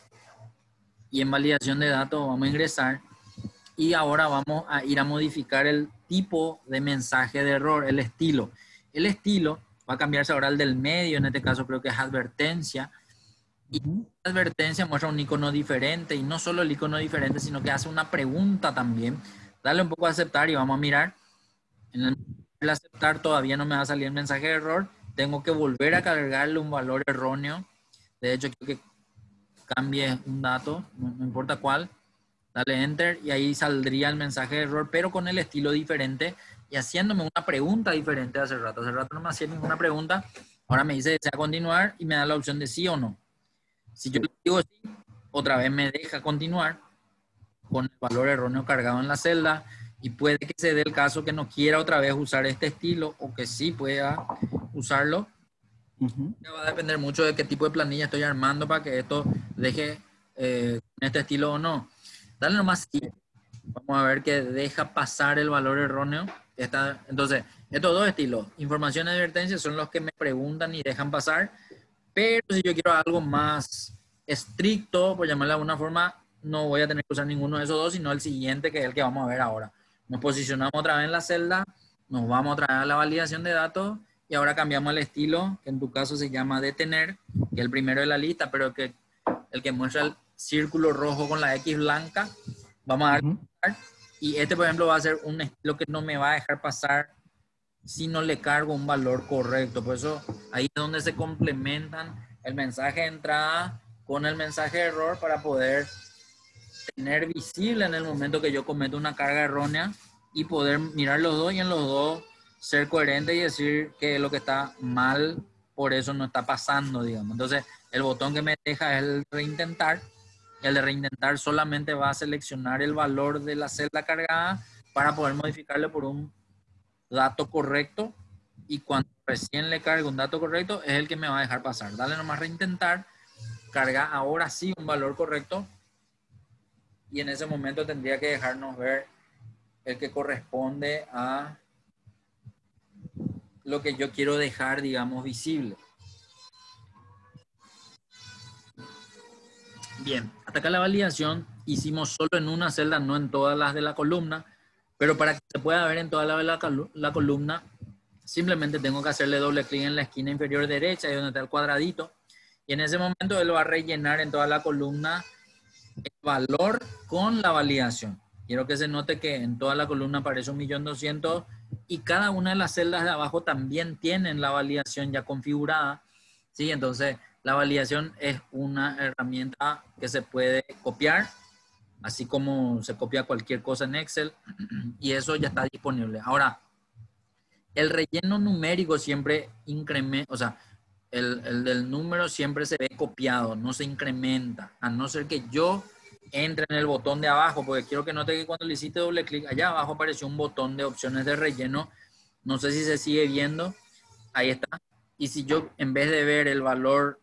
Y en validación de datos vamos a ingresar. Y ahora vamos a ir a modificar el tipo de mensaje de error, el estilo. El estilo va a cambiarse ahora al del medio, en este caso creo que es advertencia. Y la advertencia muestra un icono diferente, y no solo el icono diferente, sino que hace una pregunta también. Dale un poco a aceptar y vamos a mirar. En el aceptar todavía no me va a salir el mensaje de error. Tengo que volver a cargarle un valor erróneo. De hecho, creo que cambies un dato, no importa cuál, dale enter y ahí saldría el mensaje de error, pero con el estilo diferente y haciéndome una pregunta diferente hace rato. Hace rato no me hacía ninguna pregunta, ahora me dice desea continuar y me da la opción de sí o no. Si yo le digo sí, otra vez me deja continuar con el valor erróneo cargado en la celda y puede que se dé el caso que no quiera otra vez usar este estilo o que sí pueda usarlo. Va a depender mucho de qué tipo de planilla estoy armando para que esto deje en este estilo o no. Dale nomás sí. Vamos a ver que deja pasar el valor erróneo. Entonces, estos dos estilos, información y advertencia, son los que me preguntan y dejan pasar. Pero si yo quiero algo más estricto, por llamarlo de alguna forma, no voy a tener que usar ninguno de esos dos, sino el siguiente, que es el que vamos a ver ahora. Nos posicionamos otra vez en la celda, nos vamos otra vez a la validación de datos y ahora cambiamos el estilo, que en tu caso se llama detener, que es el primero de la lista, pero que el que muestra el círculo rojo con la X blanca. Vamos a dar, y este, por ejemplo, va a ser un estilo que no me va a dejar pasar si no le cargo un valor correcto. Por eso ahí es donde se complementan el mensaje de entrada con el mensaje de error para poder tener visible en el momento que yo cometo una carga errónea y poder mirar los dos y en los dos ser coherente y decir que lo que está mal, por eso no está pasando, digamos. Entonces, el botón que me deja es el reintentar. El de reintentar solamente va a seleccionar el valor de la celda cargada para poder modificarle por un dato correcto, y cuando recién le cargue un dato correcto es el que me va a dejar pasar. Dale nomás reintentar, carga ahora sí un valor correcto y en ese momento tendría que dejarnos ver el que corresponde a lo que yo quiero dejar, digamos, visible. Bien, hasta acá la validación hicimos solo en una celda, no en todas las de la columna, pero para que se pueda ver en toda la columna, simplemente tengo que hacerle doble clic en la esquina inferior derecha, ahí donde está el cuadradito, y en ese momento él va a rellenar en toda la columna el valor con la validación. Quiero que se note que en toda la columna aparece 1.200.000 y cada una de las celdas de abajo también tienen la validación ya configurada, ¿sí? Entonces, la validación es una herramienta que se puede copiar, así como se copia cualquier cosa en Excel, y eso ya está disponible. Ahora, el relleno numérico siempre incrementa, o sea, el del número siempre se ve copiado, no se incrementa, a no ser que yo entre en el botón de abajo, porque quiero que note que cuando le hiciste doble clic, allá abajo apareció un botón de opciones de relleno, no sé si se sigue viendo, ahí está, y si yo en vez de ver el valor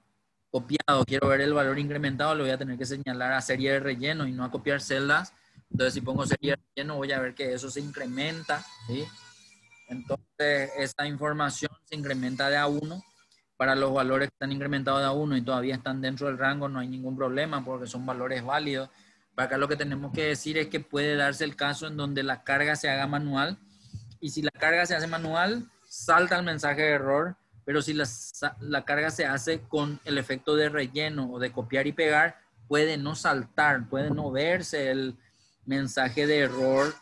copiado, quiero ver el valor incrementado, le voy a tener que señalar a serie de relleno y no a copiar celdas. Entonces, si pongo serie de relleno, voy a ver que eso se incrementa, ¿sí? Entonces, esta información se incrementa de A1. Para los valores que están incrementados de A1 y todavía están dentro del rango, no hay ningún problema porque son valores válidos. Para acá lo que tenemos que decir es que puede darse el caso en donde la carga se haga manual, y si la carga se hace manual, salta el mensaje de error. Pero si la carga se hace con el efecto de relleno o de copiar y pegar, puede no saltar, puede no verse el mensaje de error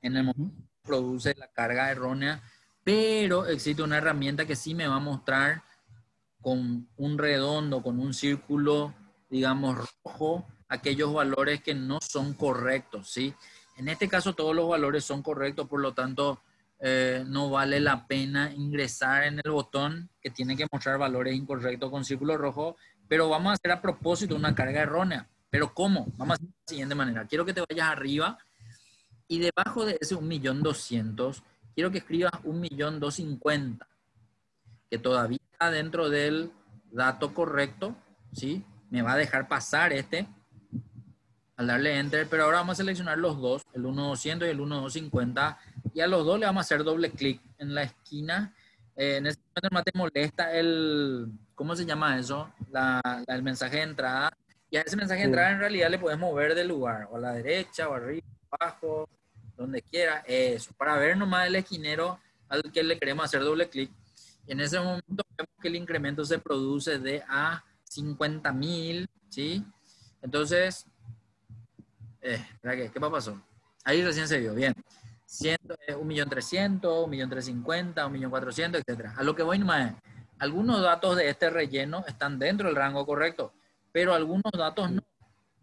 en el momento que produce la carga errónea, pero existe una herramienta que sí me va a mostrar con un redondo, con un círculo, digamos, rojo, aquellos valores que no son correctos, ¿sí? En este caso todos los valores son correctos, por lo tanto, no vale la pena ingresar en el botón que tiene que mostrar valores incorrectos con círculo rojo, pero vamos a hacer a propósito una carga errónea. ¿Pero cómo? Vamos a hacer de la siguiente manera. Quiero que te vayas arriba y debajo de ese 1.200.000, quiero que escribas 1.250.000, que todavía está dentro del dato correcto, ¿sí? Me va a dejar pasar este al darle enter, pero ahora vamos a seleccionar los dos, el 1.200 y el 1.250, y a los dos le vamos a hacer doble clic en la esquina. En este momento más te molesta el, ¿cómo se llama eso? El mensaje de entrada, y a ese mensaje de entrada en realidad le podemos mover del lugar, o a la derecha, o arriba, abajo, donde quiera, eso, para ver nomás el esquinero al que le queremos hacer doble clic. Y en ese momento vemos que el incremento se produce de a 50.000, ¿sí? Entonces, ¿qué pasó? Ahí recién se vio, bien. 1.300.000, 1.350.000, 1.400.000, etc. A lo que voy nomás, algunos datos de este relleno están dentro del rango correcto. pero algunos datos no.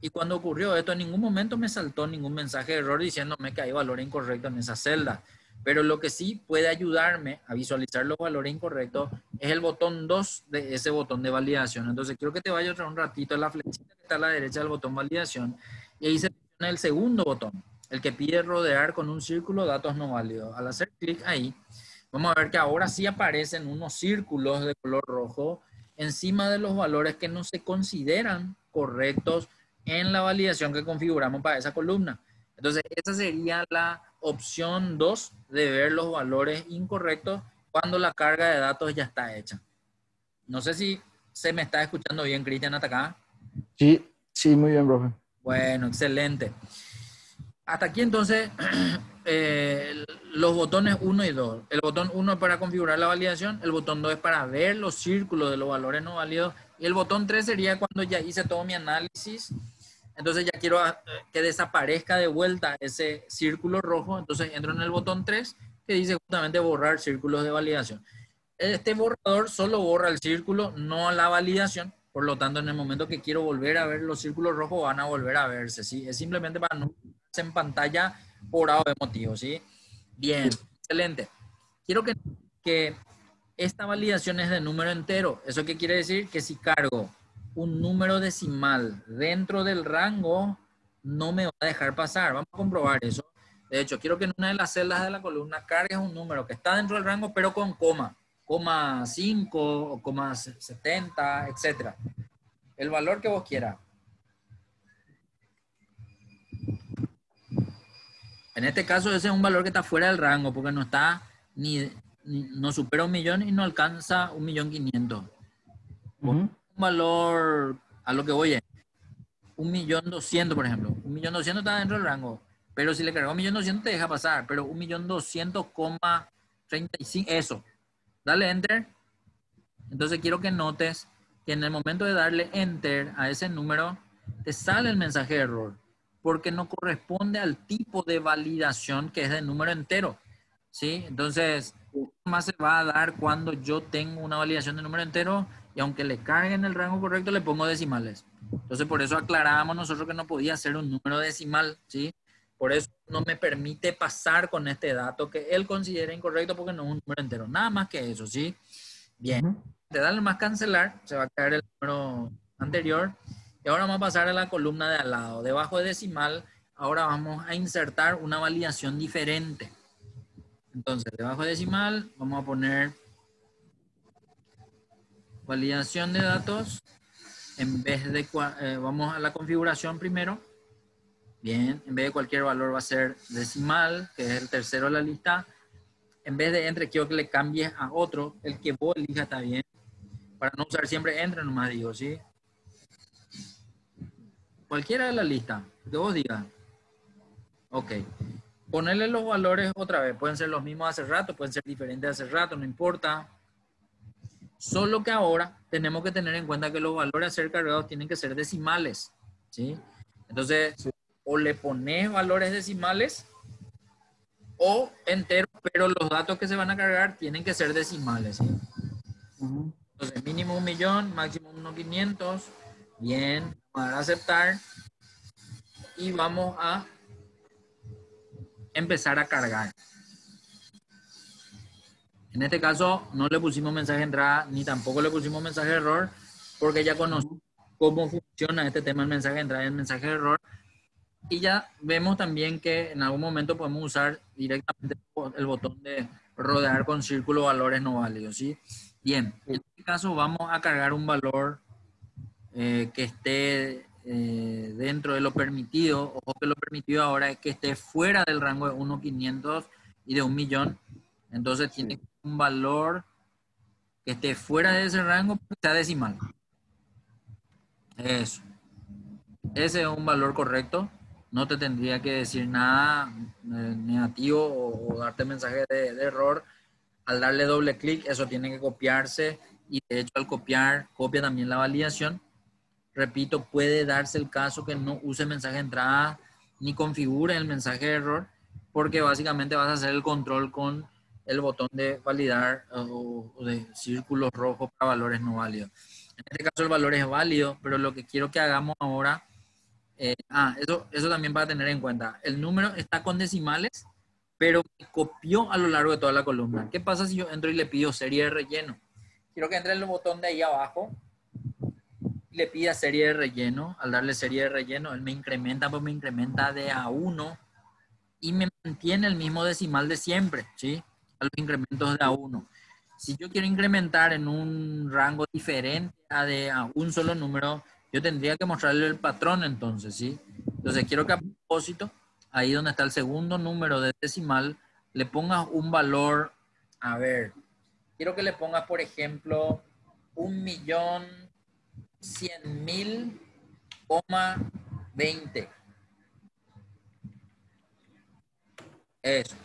Y cuando ocurrió esto, en ningún momento me saltó ningún mensaje de error diciéndome que hay valor incorrecto en esa celda. Pero lo que sí puede ayudarme a visualizar los valores incorrectos es el botón 2 de ese botón de validación. Entonces quiero que te vayas un ratito a la flechita que está a la derecha del botón validación y ahí se pone el segundo botón, el que pide rodear con un círculo datos no válidos. Al hacer clic ahí, vamos a ver que ahora sí aparecen unos círculos de color rojo encima de los valores que no se consideran correctos en la validación que configuramos para esa columna. Entonces, esa sería la opción 2 de ver los valores incorrectos cuando la carga de datos ya está hecha. No sé si se me está escuchando bien, Cristian, hasta acá.
Sí, sí, muy bien, profe.
Bueno, excelente. Hasta aquí entonces los botones 1 y 2. El botón 1 es para configurar la validación, el botón 2 es para ver los círculos de los valores no válidos y el botón 3 sería cuando ya hice todo mi análisis. Entonces ya quiero que desaparezca de vuelta ese círculo rojo, entonces entro en el botón 3 que dice justamente borrar círculos de validación. Este borrador solo borra el círculo, no la validación. Por lo tanto, en el momento que quiero volver a ver los círculos rojos, van a volver a verse, ¿sí? Es simplemente para no verse en pantalla por A de motivo, ¿sí? Bien, excelente. Quiero que esta validación es de número entero. ¿Eso qué quiere decir? Que si cargo un número decimal dentro del rango, no me va a dejar pasar. Vamos a comprobar eso. De hecho, quiero que en una de las celdas de la columna cargues un número que está dentro del rango, pero con coma. 5 o 70, etcétera. El valor que vos quieras. En este caso ese es un valor que está fuera del rango porque no está no supera 1.000.000 y no alcanza 1.500.000. Un valor a lo que voy es 1.200.000, por ejemplo. 1.200.000 está dentro del rango, pero si le cargo 1.200.000 te deja pasar, pero 1.200.035, eso. Dale enter. Entonces quiero que notes que en el momento de darle enter a ese número, te sale el mensaje de error, porque no corresponde al tipo de validación que es de número entero, ¿sí? Entonces, más se va a dar cuando yo tengo una validación de número entero y aunque le cargue en el rango correcto, le pongo decimales. Entonces, por eso aclarábamos nosotros que no podía ser un número decimal, ¿sí? Por eso no me permite pasar con este dato que él considera incorrecto porque no es un número entero. Nada más que eso, ¿sí? Bien. Te dan más cancelar, se va a caer el número anterior. Y ahora vamos a pasar a la columna de al lado. Debajo de decimal, ahora vamos a insertar una validación diferente. Entonces, debajo de decimal, vamos a poner validación de datos. En vez de, vamos a la configuración primero. Bien, en vez de cualquier valor va a ser decimal, que es el tercero de la lista. En vez de entre, quiero que le cambies a otro. El que vos elijas está bien. Para no usar siempre entre, nomás digo, ¿sí? Cualquiera de la lista, que vos digas. Ok. Ponerle los valores otra vez. Pueden ser los mismos hace rato, pueden ser diferentes hace rato, no importa. Solo que ahora tenemos que tener en cuenta que los valores a ser cargados tienen que ser decimales, ¿sí? Entonces, sí, o le pones valores decimales o enteros, pero los datos que se van a cargar tienen que ser decimales, ¿sí? Entonces, mínimo 1.000.000, máximo 1.500.000. Bien, vamos a aceptar. Y vamos a empezar a cargar. En este caso, no le pusimos mensaje de entrada, ni tampoco le pusimos mensaje de error, porque ya conocemos cómo funciona este tema del mensaje de entrada y el mensaje de error. Y ya vemos también que en algún momento podemos usar directamente el botón de rodear con círculo valores no válidos, ¿sí? Bien, en este caso vamos a cargar un valor que esté dentro de lo permitido. Ojo que lo permitido ahora es que esté fuera del rango de 1.500.000 y de 1.000.000. Entonces tiene un valor que esté fuera de ese rango, que sea decimal. Eso. Ese es un valor correcto. No te tendría que decir nada negativo o darte mensaje de error. Al darle doble clic, eso tiene que copiarse. Y de hecho, al copiar, copia también la validación. Repito, puede darse el caso que no use mensaje de entrada ni configure el mensaje de error, porque básicamente vas a hacer el control con el botón de validar o de círculos rojos para valores no válidos. En este caso el valor es válido, pero lo que quiero que hagamos ahora, eso también para tener en cuenta. El número está con decimales, pero me copió a lo largo de toda la columna. ¿Qué pasa si yo entro y le pido serie de relleno? Quiero que entre en el botón de ahí abajo y le pida serie de relleno. Al darle serie de relleno, él me incrementa, pues me incrementa de a 1 y me mantiene el mismo decimal de siempre, ¿sí? A los incrementos de a 1. Si yo quiero incrementar en un rango diferente a un solo número, yo tendría que mostrarle el patrón entonces, ¿sí? Entonces quiero que a propósito, ahí donde está el segundo número de decimal, le pongas un valor, a ver, quiero que le pongas, por ejemplo, 1.100.000,20. Eso.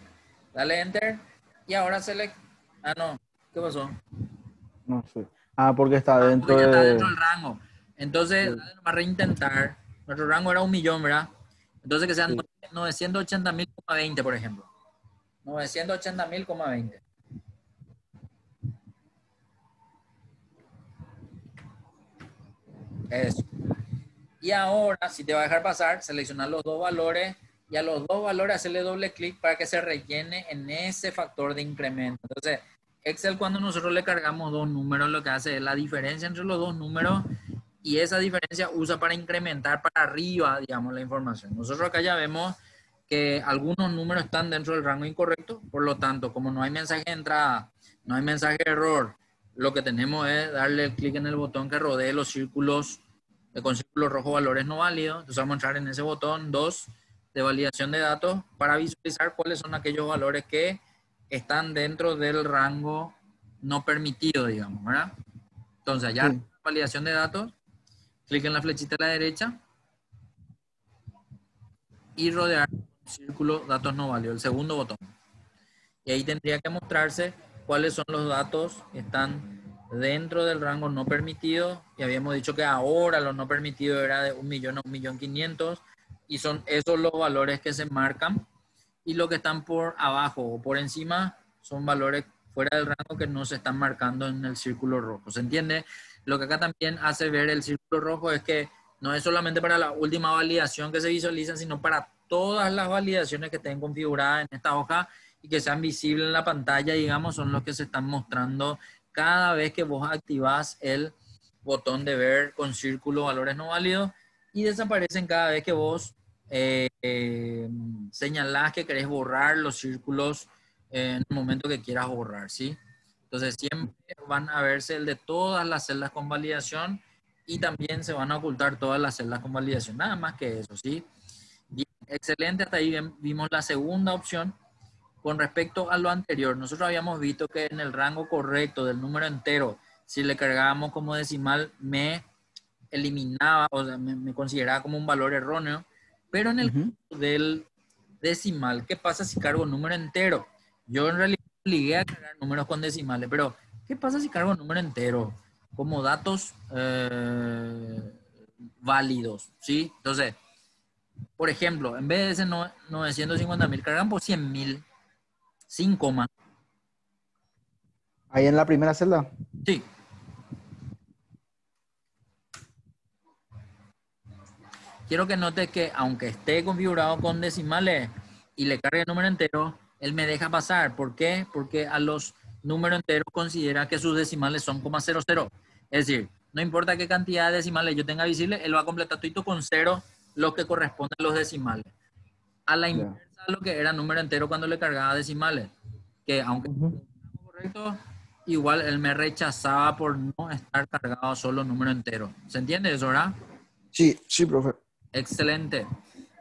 Dale enter. Y ahora select. Ah, no. ¿Qué pasó?
No sé. Ah, porque está
Porque
dentro
ya está
de...
dentro del rango. Entonces,
Sí.
dale nomás reintentar. Nuestro rango era 1.000.000, ¿verdad? Entonces que sean
Sí.
980.000,20, por ejemplo. 980.000,20. Eso. Y ahora, si te va a dejar pasar, seleccionar los dos valores y a los dos valores hacerle doble clic para que se rellene en ese factor de incremento. Entonces, Excel, cuando nosotros le cargamos dos números, lo que hace es la diferencia entre los dos números y esa diferencia usa para incrementar para arriba, digamos, la información. Nosotros acá ya vemos que algunos números están dentro del rango incorrecto, por lo tanto, como no hay mensaje de entrada, no hay mensaje de error, lo que tenemos es darle el clic en el botón que rodee los círculos con círculo rojo valores no válidos. Entonces vamos a entrar en ese botón 2 de validación de datos para visualizar cuáles son aquellos valores que están dentro del rango no permitido, digamos, ¿verdad? Entonces allá
Sí.
validación de datos, clic en la flechita a la derecha y rodear el círculo datos no válidos, el segundo botón. Y ahí tendría que mostrarse cuáles son los datos que están dentro del rango no permitido. Y habíamos dicho que ahora lo no permitido era de 1.000.000 a 1.500.000 y son esos los valores que se marcan. Y lo que están por abajo o por encima son valores fuera del rango que no se están marcando en el círculo rojo. ¿Se entiende? Lo que acá también hace ver el círculo rojo es que no es solamente para la última validación que se visualiza, sino para todas las validaciones que estén configuradas en esta hoja y que sean visibles en la pantalla, digamos, son los que se están mostrando cada vez que vos activás el botón de ver con círculo valores no válidos y desaparecen cada vez que vos señalás que querés borrar los círculos en el momento que quieras borrar, ¿sí? Entonces siempre van a verse el de todas las celdas con validación y también se van a ocultar todas las celdas con validación, nada más que eso, ¿sí? Bien, excelente, hasta ahí vimos la segunda opción. Con respecto a lo anterior, nosotros habíamos visto que en el rango correcto del número entero, si le cargábamos como decimal, me eliminaba, o sea, me consideraba como un valor erróneo, pero en el
Ujú.
caso del decimal, ¿qué pasa si cargo un número entero? Yo en realidad obligué a cargar números con decimales, pero ¿qué pasa si cargo un número entero? Como datos válidos, ¿sí? Entonces, por ejemplo, en vez de ese 950.000, cargan por 100.000, sin coma.
Ahí en la primera celda.
Sí. Quiero que notes que aunque esté configurado con decimales y le cargue el número entero, él me deja pasar. ¿Por qué? Porque a los números enteros considera que sus decimales son 0,00. Es decir, no importa qué cantidad de decimales yo tenga visible, él va a completar todo con cero lo que corresponde a los decimales. A la
Ya.
inversa de lo que era número entero cuando le cargaba decimales, que aunque
Ujú.
correcto, igual él me rechazaba por no estar cargado solo número entero. ¿Se entiende eso, verdad?
Sí, sí, profe.
Excelente.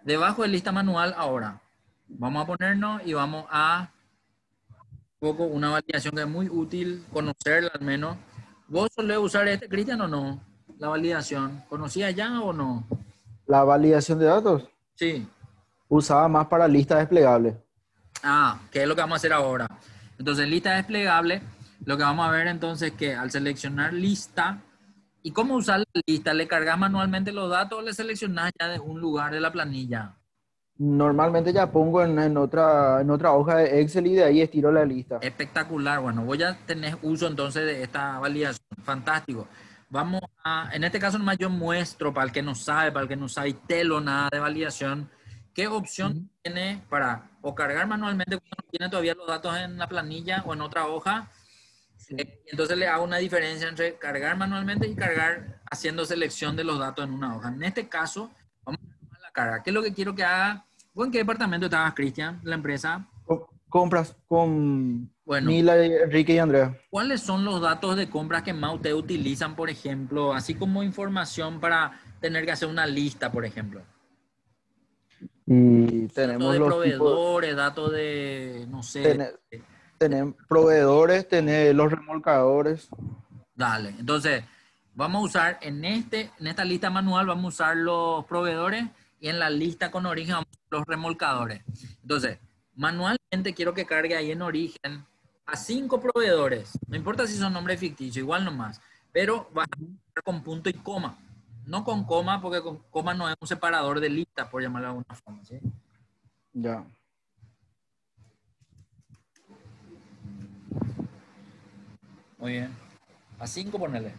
Debajo de lista manual ahora, vamos a ponernos y vamos a un poco una validación que es muy útil, conocerla al menos. ¿Vos solés usar este, Cristian, o no? La validación. ¿Conocías ya o no?
La validación de datos
Sí.
usaba más para listas desplegables.
¿Qué es lo que vamos a hacer ahora? Entonces, lista desplegable, lo que vamos a ver entonces es que al seleccionar lista, ¿y cómo usar la lista? ¿Le cargas manualmente los datos o le seleccionas ya de un lugar de la planilla?
Normalmente ya pongo en otra hoja de Excel y de ahí estiro la lista.
Espectacular. Bueno, voy a tener uso entonces de esta validación. Fantástico. en este caso nomás yo muestro para el que no sabe, para el que no sabe telo nada de validación, qué opción tiene para o cargar manualmente cuando no tiene todavía los datos en la planilla o en otra hoja.
Sí.
Entonces le hago una diferencia entre cargar manualmente y cargar haciendo selección de los datos en una hoja. En este caso, vamos a la carga. ¿Qué es lo que quiero que haga? ¿Vos en qué departamento estabas, Cristian, de la empresa?
Compras con
Bueno,
Mila, Enrique y Andrea.
¿cuáles son los datos de compras que más ustedes utilizan, por ejemplo, así como información para tener que hacer una lista, por ejemplo?
Y
Datos
tenemos
de
los tipos,
proveedores, datos de, no sé.
tenemos proveedores, tenemos los remolcadores.
Dale. Entonces, vamos a usar en esta lista manual, vamos a usar los proveedores y en la lista con origen vamos a usar los remolcadores. Entonces, manualmente quiero que cargue ahí en origen a 5 proveedores. No importa si son nombres ficticios, igual nomás. Pero vas a usar con punto y coma. No con coma, porque con coma no es un separador de lista, por llamarlo de alguna forma. ¿Sí?
Ya.
Muy bien. A 5 ponele.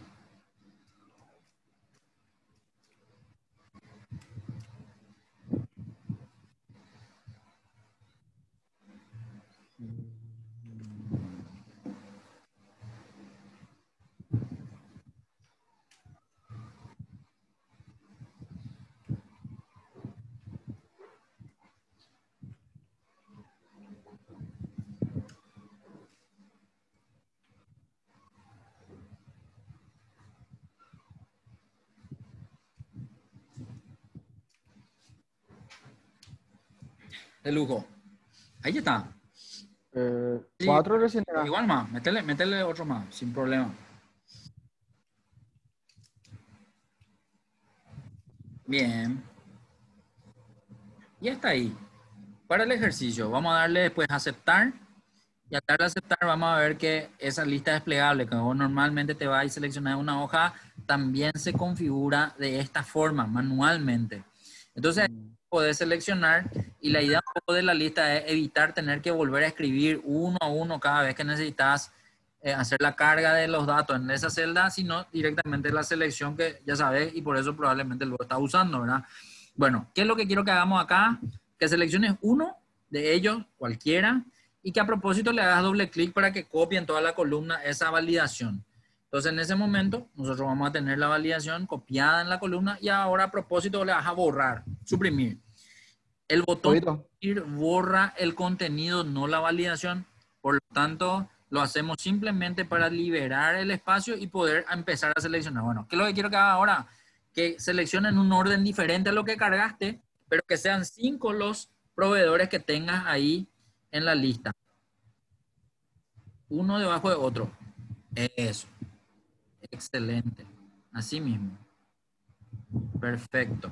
De lujo. Ahí está. Sí,
4 recién era.
igual más. Métele otro más, sin problema. Bien. Y está ahí. Para el ejercicio, vamos a darle después a aceptar. Y al darle a aceptar, vamos a ver que esa lista desplegable que vos normalmente te va y seleccionar una hoja, también se configura de esta forma, manualmente. Entonces, podés seleccionar y la idea un poco de la lista es evitar tener que volver a escribir uno a uno cada vez que necesitas hacer la carga de los datos en esa celda, sino directamente la selección que ya sabes y por eso probablemente lo estás usando, ¿verdad? Bueno, ¿qué es lo que quiero que hagamos acá? Que selecciones uno de ellos, cualquiera, y que a propósito le hagas doble clic para que copie en toda la columna esa validación. Entonces en ese momento nosotros vamos a tener la validación copiada en la columna y ahora a propósito le vas a borrar, suprimir. El botón borra el contenido, no la validación. Por lo tanto, lo hacemos simplemente para liberar el espacio y poder empezar a seleccionar. Bueno, ¿qué es lo que quiero que haga ahora? Que seleccionen un orden diferente a lo que cargaste, pero que sean 5 los proveedores que tengas ahí en la lista. Uno debajo de otro. Eso. Excelente. Así mismo. Perfecto.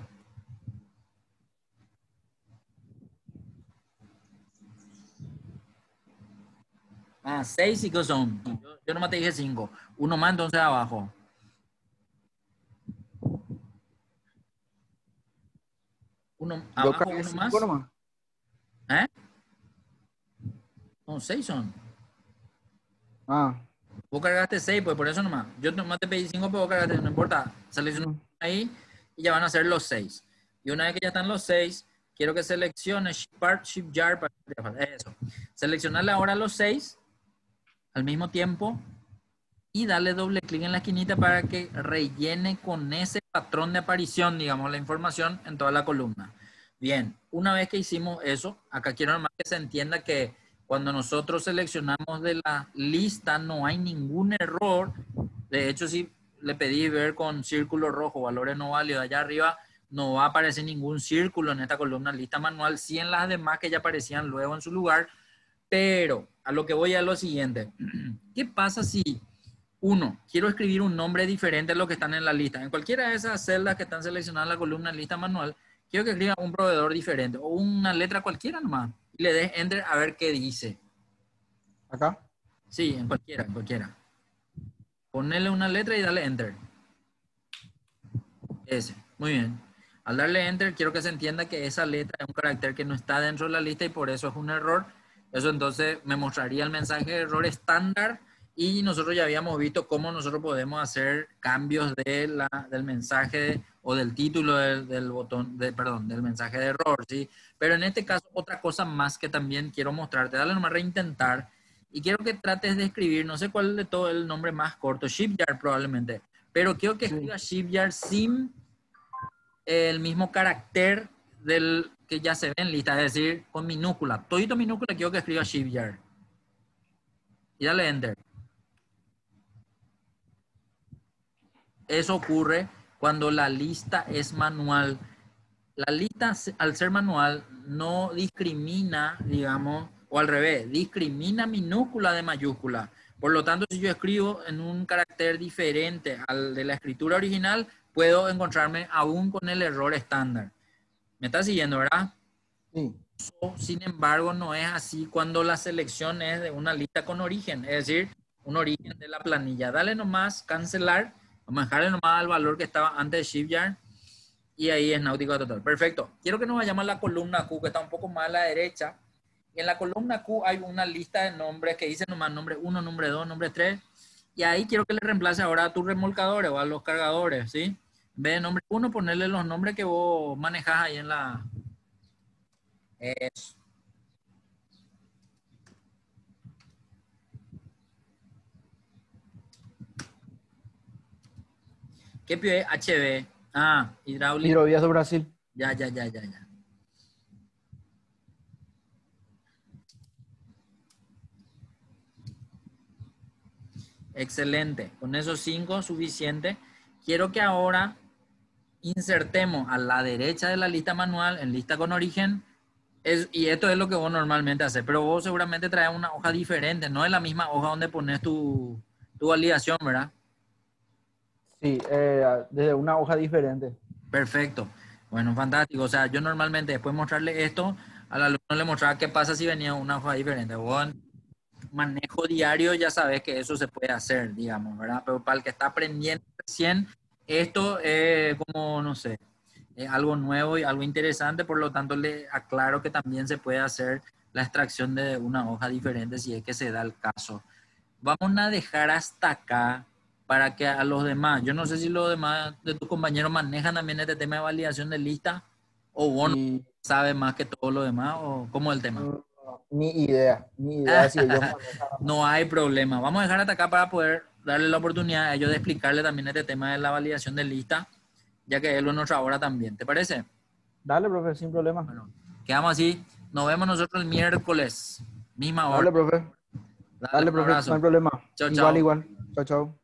Ah, 6 sí que son. Yo nomás te dije 5. Uno más entonces abajo. Uno abajo, uno más.
Nomás.
¿Eh? No, 6 son.
Ah.
Vos cargaste 6, pues por eso nomás. Yo nomás te pedí 5, pero vos cargaste, no importa. Selecciona ahí y ya van a ser los 6. Y una vez que ya están los 6, quiero que selecciones Shift Part, Shift Jar. Eso. Seleccionarle ahora los 6 al mismo tiempo y darle doble clic en la esquinita para que rellene con ese patrón de aparición, digamos, la información en toda la columna. Bien, una vez que hicimos eso, acá quiero nomás que se entienda que cuando nosotros seleccionamos de la lista no hay ningún error. De hecho, si le pedí ver con círculo rojo, valores no válidos, allá arriba no va a aparecer ningún círculo en esta columna lista manual, sí en las demás que ya aparecían luego en su lugar. Pero a lo que voy a lo siguiente. ¿Qué pasa si, uno, quiero escribir un nombre diferente a lo que están en la lista? En cualquiera de esas celdas que están seleccionadas en la columna lista manual, quiero que escriba un proveedor diferente o una letra cualquiera nomás. Y le des enter a ver qué dice.
¿Acá?
Sí, en cualquiera, en cualquiera. Ponele una letra y dale enter. Ese, muy bien. Al darle enter, quiero que se entienda que esa letra es un carácter que no está dentro de la lista y por eso es un error. Eso entonces me mostraría el mensaje de error estándar Y nosotros ya habíamos visto cómo nosotros podemos hacer cambios del mensaje o del título del botón, perdón, del mensaje de error, ¿sí? Pero en este caso, otra cosa más que también quiero mostrarte, dale nomás a reintentar y quiero que trates de escribir, no sé cuál de todo el nombre más corto, Shipyard probablemente, pero quiero que escriba Shipyard sin el mismo carácter del que ya se ve en lista, es decir, con minúscula. Todito minúscula quiero que escriba Shipyard. Y dale Enter. Eso ocurre cuando la lista es manual. La lista, al ser manual, no discrimina, digamos, o al revés, discrimina minúscula de mayúscula. Por lo tanto, si yo escribo en un carácter diferente al de la escritura original, puedo encontrarme aún con el error estándar. ¿Me estás siguiendo, verdad?
Sí.
Sin embargo, no es así cuando la selección es de una lista con origen, es decir, un origen de la planilla. Dale nomás cancelar, vamos a dejarle nomás al valor que estaba antes de Shipyard y ahí es náutico total. Perfecto. Quiero que nos vayamos a la columna Q, que está un poco más a la derecha. Y en la columna Q hay una lista de nombres que dice nomás nombre 1, nombre 2, nombre 3. Y ahí quiero que le reemplace ahora a tus remolcadores o a los cargadores, ¿sí? En vez de nombre 1, ponerle los nombres que vos manejás ahí en la... Eso. ¿Qué pide HB? Ah, hidráulico.
Hidrovías do Brasil.
Ya. Excelente. Con esos 5 suficiente. Quiero que ahora insertemos a la derecha de la lista manual en lista con origen. Y esto es lo que vos normalmente haces, pero vos seguramente traes una hoja diferente, no es la misma hoja donde pones tu validación, ¿verdad?
Sí, desde una hoja diferente.
Perfecto. Bueno, fantástico. O sea, yo normalmente después de mostrarle esto, al alumno le mostraba qué pasa si venía una hoja diferente. Vos en manejo diario ya sabes que eso se puede hacer, digamos, ¿verdad? Pero para el que está aprendiendo recién, esto es como, no sé, algo nuevo y algo interesante, por lo tanto le aclaro que también se puede hacer la extracción de una hoja diferente si es que se da el caso. Vamos a dejar hasta acá para que a los demás, yo no sé si los demás de tus compañeros manejan también este tema de validación de lista o vos
Y
sabes más que todo lo demás o cómo es el tema.
ni idea si ellos manejan.
No hay problema. Vamos a dejar hasta acá para poder darle la oportunidad a ellos de explicarle también este tema de la validación de lista, ya que es nuestra hora también. ¿Te parece?
Dale, profe, sin problema.
Bueno, quedamos así. Nos vemos nosotros el miércoles. Misma hora.
Dale, profe. Dale,
un
profe,
abrazo.
no hay problema.
Chao, chao.
Igual. Chao, chao.